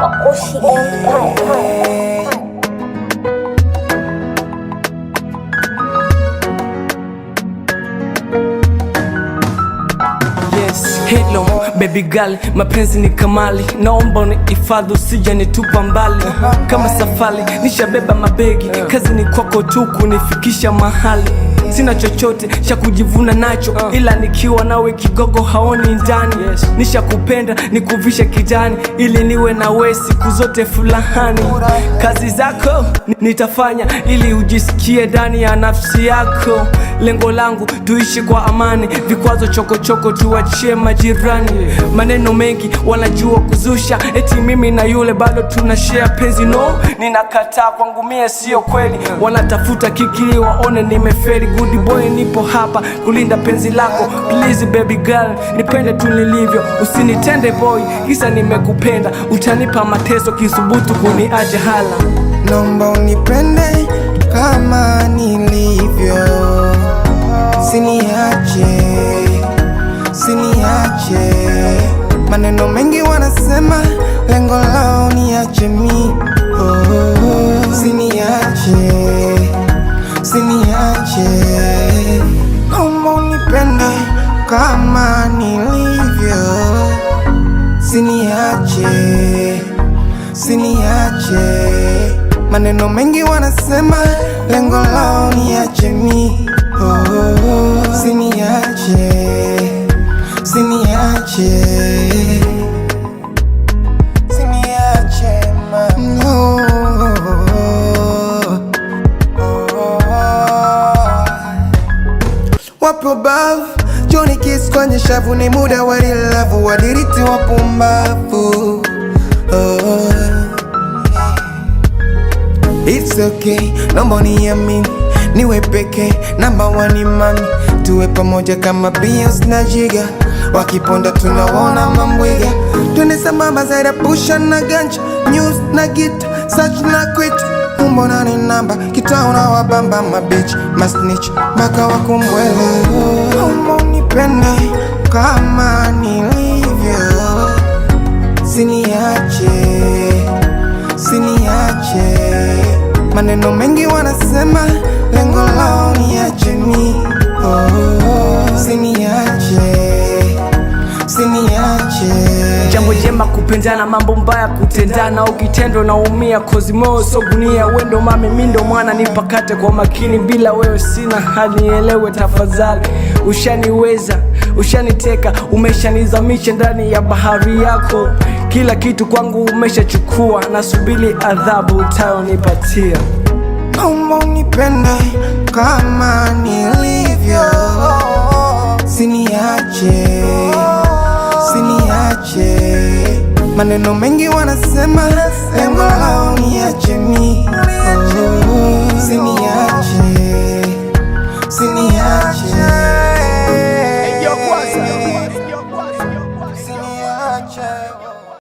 Wakoshi Empire. Hello baby girl, mapenzi ni kamali, naomba unihifadhi usije nitupa mbali. Kama safari nishabeba mabegi, kazi ni kwako tu kunifikisha mahali. Sina chochote cha kujivuna nacho, ila nikiwa nawe kigogo haoni ndani. Nishakupenda nikuvishe kijani, ili niwe nawe siku zote fulahani. Kazi zako nitafanya ili ujisikie ndani ya nafsi yako. Lengo langu tuishi kwa amani, vikwazo chokochoko tuachie majirani. Maneno mengi wanajua kuzusha, eti mimi na yule bado tunashare penzi. No, ninakataa, kwangu mie sio kweli. Wanatafuta kikili waone nimefeli. Good boy nipo hapa kulinda penzi lako. Please baby girl, nipende tu nilivyo, usinitende boy kisa nimekupenda. Utanipa mateso kisubutu kuniacha hala. Naomba unipende kama nilivyo, usiniache, usiniache. Maneno mengi wanasema, lengo lao niache mi. Usiniache, usiniache. Naomba unipende kama nilivyo, usiniache, usiniache. Maneno mengi wanasema, lengo lao niache mi. Usiniache, usiniache, usiniache no. Wapo above, Johnny Kiss kwenye shavu, ni muda wa rilavu, wadiriti wapumbavu. It's okay, naomba uniamini, niwe peke, number one mami. Tuwe pamoja kama Beyoncé na Jiga, wakiponda tunaona mambwiga. Twende sambamba zaida pusha na ganja, news na gita, search na quit. Mbona ni namba, kita unawabamba mabitch, masnitch, baka wakumbwele. Naomba unipende kama nilivyo, usiniache, usiniache. Maneno mengi wanasema, lengo lao niache mi. Usiniache, usiniache. Jambo jema kupendana, mambo mbaya kutendana. Ukitendo naumia, kozi moyo so gunia. Wendo mami mindo mwana, nipakate kwa makini. Bila wewe sina hali, nielewe tafadhali. Ushaniweza, ushaniteka, umeshanizamisha ndani ya bahari yako. Kila kitu kwangu umeshachukua, nasubiri adhabu utayonipatia. Naomba unipende kama nilivyo, usiniache, usiniache. Maneno mengi wanasema, lengo lao niache mi.